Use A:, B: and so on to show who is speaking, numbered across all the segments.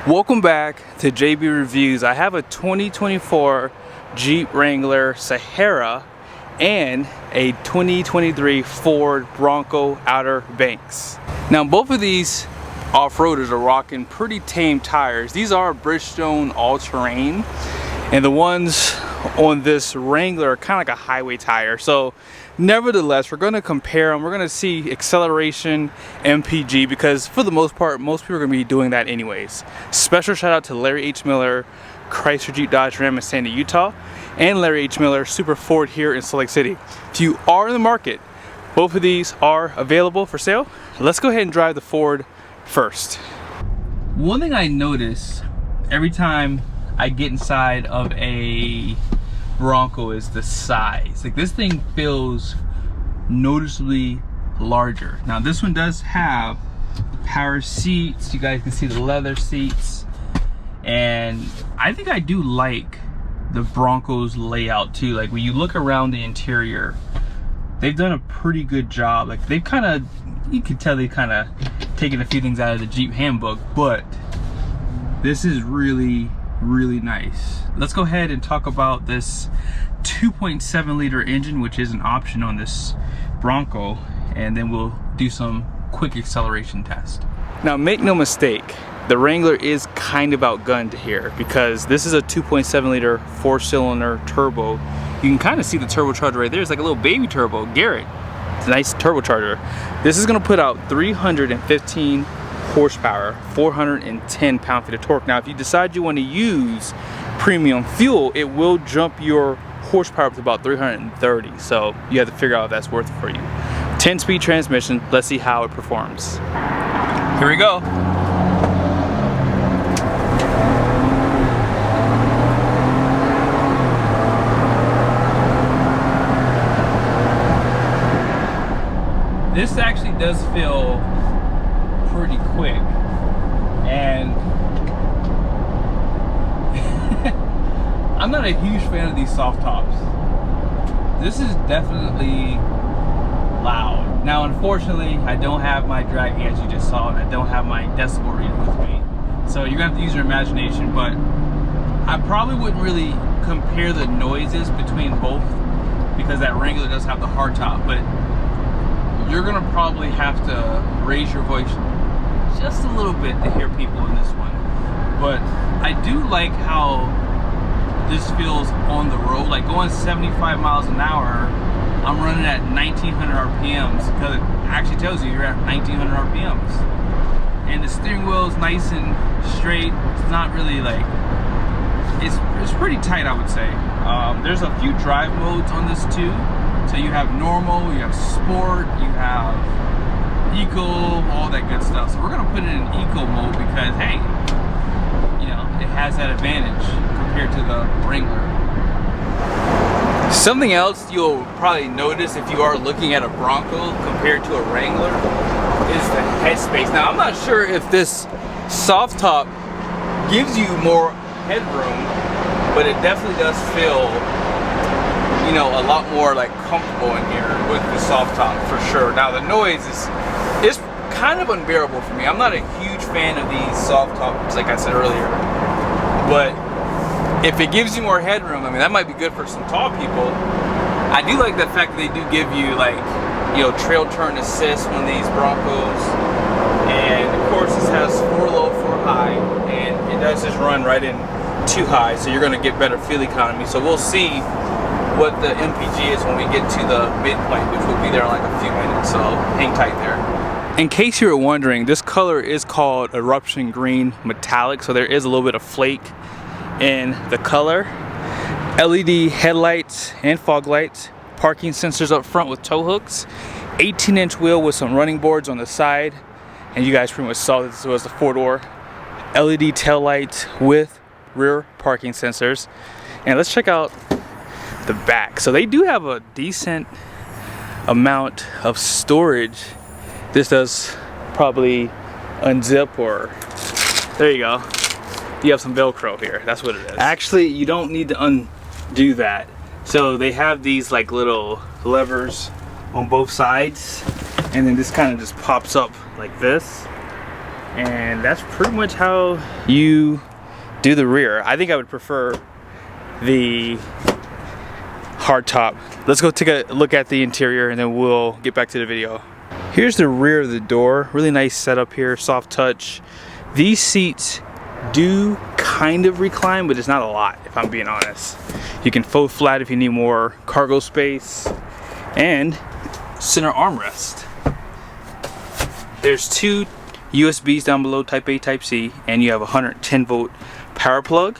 A: Welcome back to JB Reviews. I have a 2024 Jeep Wrangler Sahara and a 2023 Ford Bronco Outer Banks. Now both of these off-roaders are rocking pretty tame tires. These are Bridgestone all-terrain, and the ones on this Wrangler are kind of like a highway tire. So nevertheless, we're going to compare them. We're going to see acceleration, MPG, because for the most part, most people are going to be doing that anyways. Special shout out to Larry H. Miller, Chrysler, Jeep, Dodge, Ram in Sandy, Utah, and Larry H. Miller, Super Ford here in Salt Lake City. If you are in the market, both of these are available for sale. Let's go ahead and drive the Ford first. One thing I notice every time I get inside of a Bronco is the size. Like, this thing feels noticeably larger. Now this one does have power seats. You guys can see the leather seats, and I think I do like the Bronco's layout too. Like, when you look around the interior, they've done a pretty good job. Like, they've kind of, you can tell they've kind of taken a few things out of the Jeep handbook, but this is really nice. Let's go ahead and talk about this 2.7 liter engine, which is an option on this Bronco, and then we'll do some quick acceleration test. Now make no mistake, the Wrangler is kind of outgunned here because this is a 2.7 liter 4-cylinder turbo. You can kind of see the turbocharger right there. It's like a little baby turbo, Garrett. It's a nice turbocharger. This is going to put out 315 horsepower, 410 pound-feet of torque. Now if you decide you want to use premium fuel, it will jump your horsepower up to about 330, so you have to figure out if that's worth it for you. 10-speed transmission. Let's see how it performs. Here we go. This actually does feel pretty quick, and I'm not a huge fan of these soft tops. This is definitely loud. Now unfortunately, I don't have my draggy, as you just saw, and I don't have my decibel reader with me, so you're gonna have to use your imagination. But I probably wouldn't really compare the noises between both, because that Wrangler does have the hardtop, but you're gonna probably have to raise your voice just a little bit to hear people in this one. But I do like how this feels on the road. Like, going 75 miles an hour, I'm running at 1900 RPMs, because it actually tells you you're at 1900 RPMs. And the steering wheel is nice and straight. It's not really like, it's pretty tight, I would say. There's a few drive modes on this too. So you have normal, you have sport, you have eco, all that good stuff. So we're gonna put it in eco mode because, hey, you know, it has that advantage compared to the Wrangler. Something else you'll probably notice if you are looking at a Bronco compared to a Wrangler is the headspace. Now I'm not sure if this soft top gives you more headroom, but it definitely does feel, you know, a lot more like comfortable in here with the soft top for sure. Now the noise is kind of unbearable for me. I'm not a huge fan of these soft tops, like I said earlier, but if it gives you more headroom, I mean, that might be good for some tall people. I do like the fact that they do give you, like, you know, trail turn assist on these Broncos, and of course this has 4 low, 4 high, and it does just run right in 2 high, so you're going to get better fuel economy. So we'll see what the MPG is when we get to the midpoint, which will be there in like a few minutes, so hang tight there. In case you were wondering, this color is called Eruption Green Metallic, so there is a little bit of flake in the color. LED headlights and fog lights, parking sensors up front with tow hooks, 18-inch wheel with some running boards on the side, and you guys pretty much saw this was the 4-door. LED tail lights with rear parking sensors. And let's check out the back. So they do have a decent amount of storage. This does probably unzip, or there you go. You have some Velcro here. That's what it is. Actually, you don't need to undo that. So they have these like little levers on both sides, and then this kind of just pops up like this. And that's pretty much how you do the rear. I think I would prefer the hardtop. Let's go take a look at the interior and then we'll get back to the video. Here's the rear of the door. Really nice setup here, soft touch. These seats do kind of recline, but it's not a lot, if I'm being honest. You can fold flat if you need more cargo space. And center armrest. There's two USBs down below, Type A, Type C, and you have a 110 volt power plug.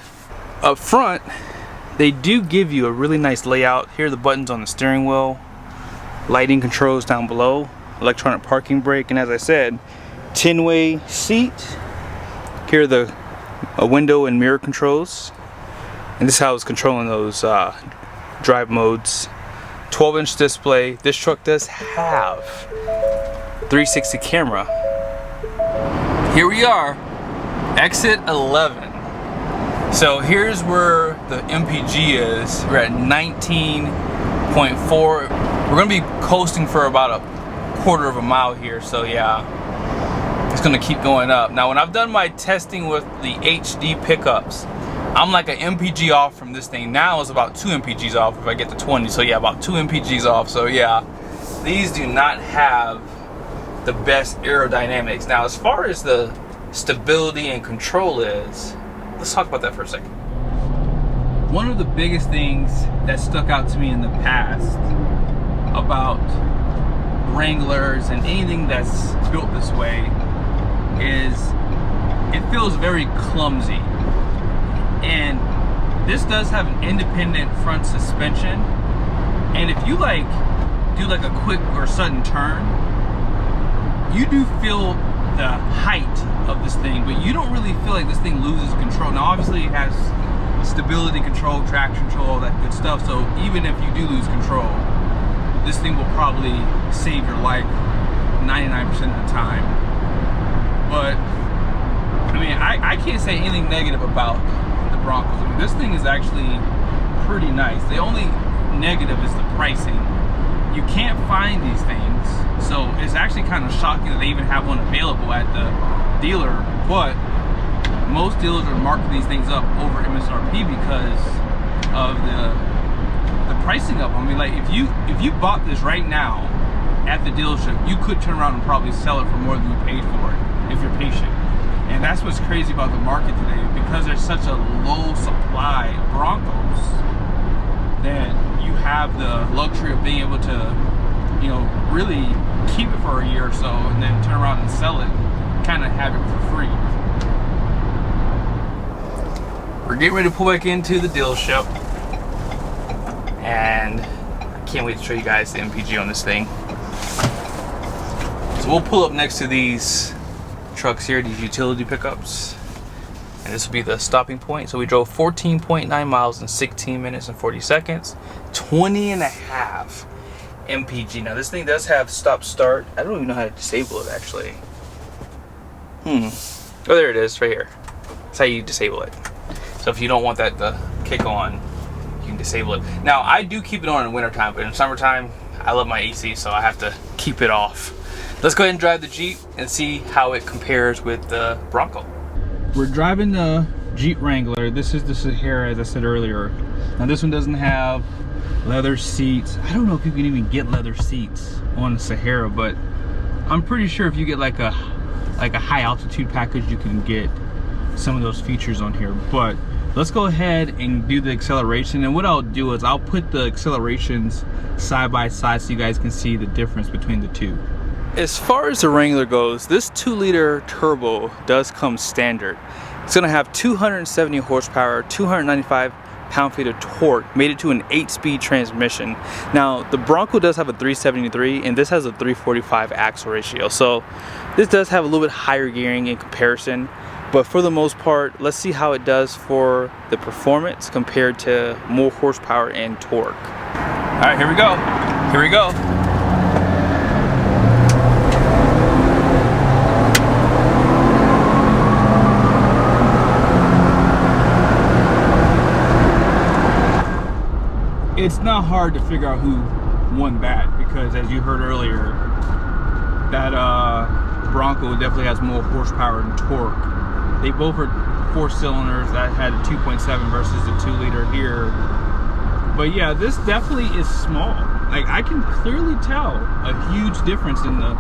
A: Up front, they do give you a really nice layout. Here are the buttons on the steering wheel, lighting controls down below, electronic parking brake, and as I said, 10-way seat. Here are the window and mirror controls, and this is how it's controlling those drive modes. 12-inch display. This truck does have 360 camera. Here we are, exit 11. So here's where the MPG is. We're at 19.4. We're gonna be coasting for about a quarter of a mile here, so yeah, it's gonna keep going up. Now when I've done my testing with the HD pickups, I'm like an MPG off from this thing. Now it's about 2 MPGs off if I get to 20, so yeah, about 2 MPGs off. So yeah, these do not have the best aerodynamics. Now as far as the stability and control is, let's talk about that for a second. One of the biggest things that stuck out to me in the past about Wranglers and anything that's built this way is it feels very clumsy. And this does have an independent front suspension, and if you like do like a quick or sudden turn, you do feel the height of this thing, but you don't really feel like this thing loses control. Now obviously it has stability control, traction control, all that good stuff, so even if you do lose control, this thing will probably save your life 99% of the time. But I mean, I can't say anything negative about the Broncos. I mean, this thing is actually pretty nice. The only negative is the pricing. You can't find these things, so it's actually kind of shocking that they even have one available at the dealer. But most dealers are marking these things up over MSRP because of the pricing of them. I mean, like if you bought this right now at the dealership, you could turn around and probably sell it for more than you paid for it if you're patient. And that's what's crazy about the market today, because there's such a low supply of Broncos that you have the luxury of being able to, you know, really keep it for a year or so and then turn around and sell it, kind of have it for free. We're getting ready to pull back into the dealership, and I can't wait to show you guys the MPG on this thing. So we'll pull up next to these trucks here, these utility pickups, and this will be the stopping point. So we drove 14.9 miles in 16 minutes and 40 seconds, 20 and a half MPG. Now this thing does have stop start. I don't even know how to disable it actually. Oh, there it is right here. That's how you disable it. So if you don't want that to kick on, you can disable it. Now I do keep it on in wintertime, but in summertime I love my AC, so I have to keep it off. Let's go ahead and drive the Jeep and see how it compares with the Bronco. We're driving the Jeep Wrangler. This is the Sahara, as I said earlier. Now this one doesn't have leather seats. I don't know if you can even get leather seats on the Sahara, but I'm pretty sure if you get like a high altitude package, you can get some of those features on here. But let's go ahead and do the acceleration, and what I'll do is I'll put the accelerations side by side so you guys can see the difference between the two. As far as the Wrangler goes, this 2-liter turbo does come standard. It's going to have 270 horsepower, 295 pound-feet of torque, made it to an 8-speed transmission. Now the Bronco does have a 373, and this has a 345 axle ratio, so this does have a little bit higher gearing in comparison. But for the most part, let's see how it does for the performance compared to more horsepower and torque. All right, here we go. Here we go. It's not hard to figure out who won that, because as you heard earlier, that Bronco definitely has more horsepower and torque. They both are 4 cylinders. That had a 2.7 versus the 2-liter here. But yeah, this definitely is small. Like, I can clearly tell a huge difference in the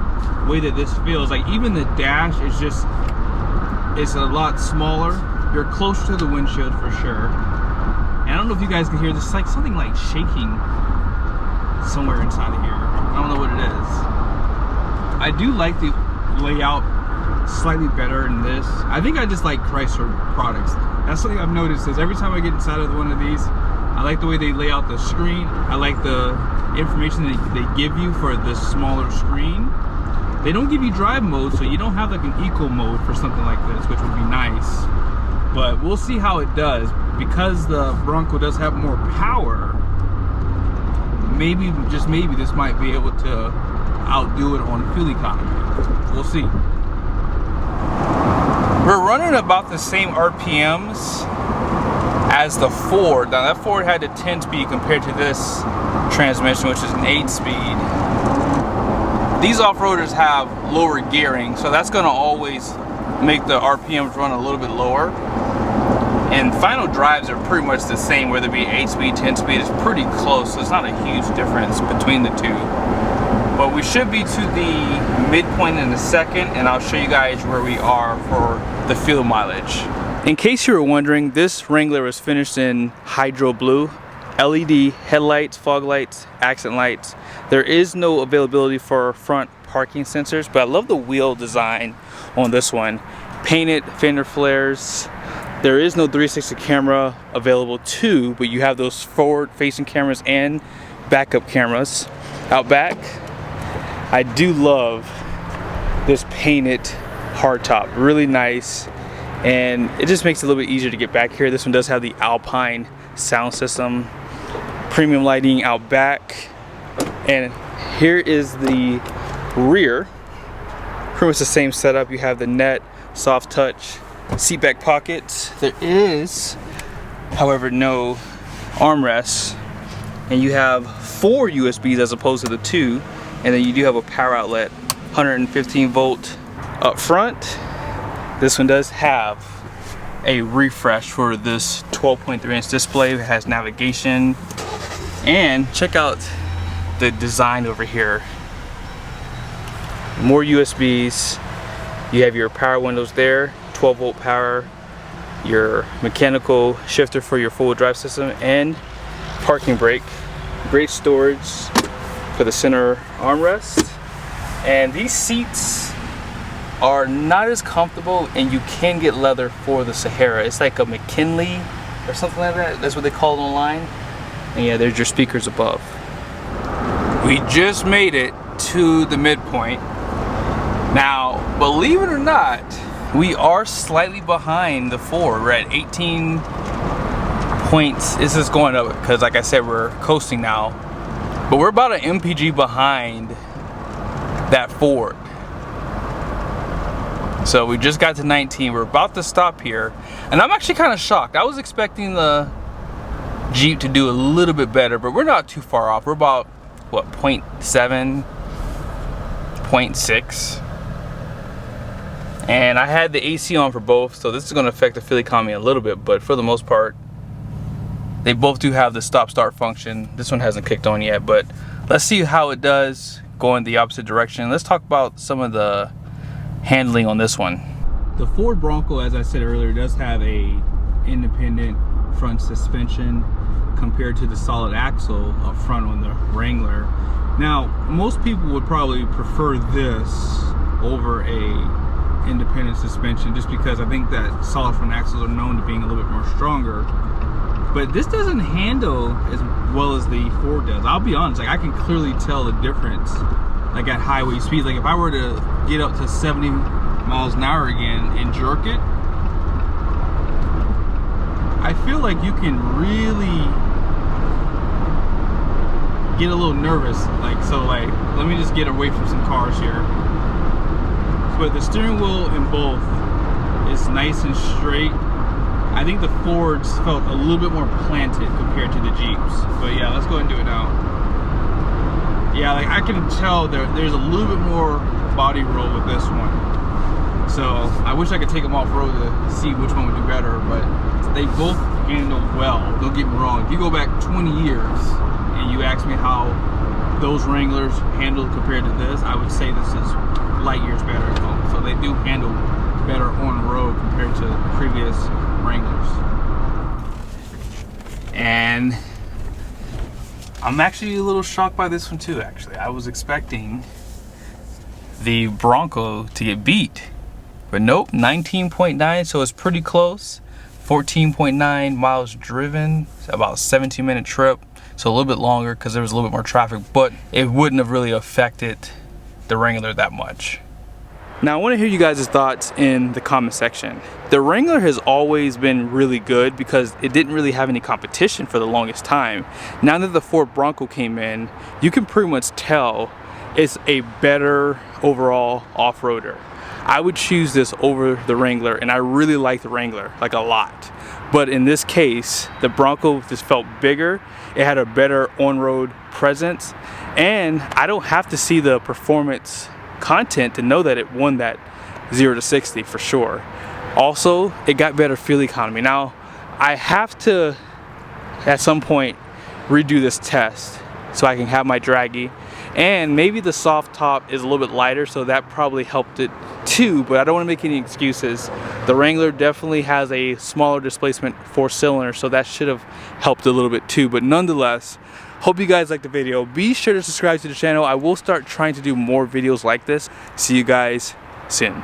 A: way that this feels. Like, even the dash is just, it's a lot smaller. You're closer to the windshield for sure. And I don't know if you guys can hear this, like something like shaking somewhere inside of here. I don't know what it is. I do like the layout slightly better in this. I think I just like Chrysler products. That's something I've noticed, is every time I get inside of one of these, I like the way they lay out the screen. I like the information that they give you for the smaller screen. They don't give you drive mode, so you don't have like an eco mode for something like this, which would be nice. But we'll see how it does. Because the Bronco does have more power, maybe, just maybe, this might be able to outdo it on fuel economy. We'll see. We're running about the same RPMs as the Ford. Now that Ford had a 10-speed compared to this transmission, which is an 8-speed. These off-roaders have lower gearing, so that's going to always make the RPMs run a little bit lower. And final drives are pretty much the same, whether it be 8-speed, 10-speed, it's pretty close, so it's not a huge difference between the two. But we should be to the midpoint in a second, and I'll show you guys where we are for the fuel mileage. In case you were wondering, this Wrangler was finished in hydro blue, LED headlights, fog lights, accent lights. There is no availability for front parking sensors, but I love the wheel design on this one. Painted fender flares. There is no 360 camera available too, but you have those forward facing cameras and backup cameras. Out back, I do love this painted hardtop, really nice, and it just makes it a little bit easier to get back here. This one does have the Alpine sound system, premium lighting out back, and here is the rear. Pretty much the same setup. You have the net, soft touch, seat back pockets. There is, however, no armrests, and you have 4 USBs as opposed to the 2, and then you do have a power outlet, 115 volt up front. This one does have a refresh for this 12.3-inch display. It has navigation, and check out the design over here. More USBs. You have your power windows there, 12 volt power, your mechanical shifter for your full drive system, and parking brake. Great storage for the center armrest. And these seats are not as comfortable, and you can get leather for the Sahara. It's like a McKinley or something like that. That's what they call it online. And yeah, there's your speakers above. We just made it to the midpoint. Now, believe it or not, we are slightly behind the Ford. We're at 18 points. This is going up because, like I said, we're coasting now. But we're about an MPG behind that Ford. So we just got to 19. We're about to stop here. And I'm actually kind of shocked. I was expecting the Jeep to do a little bit better, but we're not too far off. We're about, what, 0.7, 0.6. And I had the AC on for both, so this is going to affect the fuel economy a little bit, but for the most part, they both do have the stop-start function. This one hasn't kicked on yet, but let's see how it does going the opposite direction. Let's talk about some of the handling on this one. The Ford Bronco, as I said earlier, does have a independent front suspension compared to the solid axle up front on the Wrangler. Now, most people would probably prefer this over a independent suspension, just because I think that solid front axles are known to being a little bit more stronger. But this doesn't handle as well as the Ford does. I'll be honest, like, I can clearly tell the difference, like at highway speeds. Like if I were to get up to 70 miles an hour again and jerk it, I feel like you can really get a little nervous. Like, so like, let me just get away from some cars here. But the steering wheel in both is nice and straight. I think the Fords felt a little bit more planted compared to the Jeeps. But yeah, let's go ahead and do it now. Yeah, like I can tell there's a little bit more body roll with this one. So I wish I could take them off-road to see which one would do better, but they both handle well. Don't get me wrong. If you go back 20 years and you ask me how those Wranglers handle compared to this, I would say this is light years better. So they do handle better on road compared to previous Wranglers. And I'm actually a little shocked by this one too, actually. I was expecting the Bronco to get beat, but nope, 19.9, so it's pretty close. 14.9 miles driven, about a 17-minute trip, so a little bit longer because there was a little bit more traffic, but it wouldn't have really affected the Wrangler that much. Now I want to hear you guys' thoughts in the comment section. The Wrangler has always been really good because it didn't really have any competition for the longest time. Now that the Ford Bronco came in, you can pretty much tell it's a better overall off-roader. I would choose this over the Wrangler, and I really like the Wrangler, like a lot. But in this case, the Bronco just felt bigger. It had a better on-road presence, and I don't have to see the performance content to know that it won that 0 to 60 for sure. Also, it got better fuel economy. Now, I have to, at some point, redo this test so I can have my draggy. And maybe the soft top is a little bit lighter, so that probably helped it too, but I don't want to make any excuses. The Wrangler definitely has a smaller displacement 4-cylinder, so that should have helped a little bit too. But nonetheless, hope you guys liked the video. Be sure to subscribe to the channel. I will start trying to do more videos like this. See you guys soon.